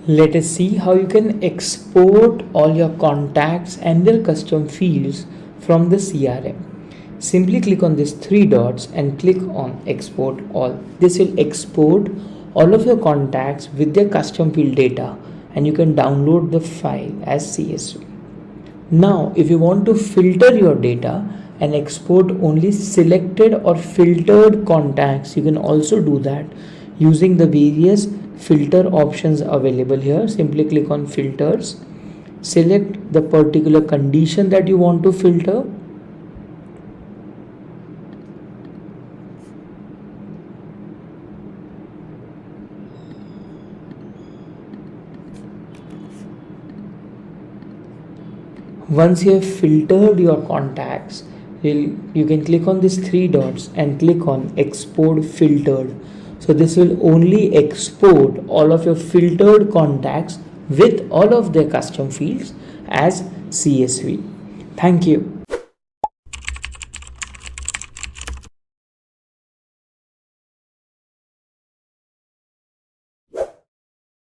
Let us see how you can export all your contacts and their custom fields from the CRM. Simply click on these three dots and click on export all. This will export all of your contacts with their custom field data, and you can download the file as CSV. Now, if you want to filter your data and export only selected or filtered contacts, you can also do that using the various filter options available here. Simply click on filters, select the particular condition that you want to filter. Once you have filtered your contacts, you can click on these three dots and click on export filtered. So this will only export all of your filtered contacts with all of their custom fields as CSV. Thank you.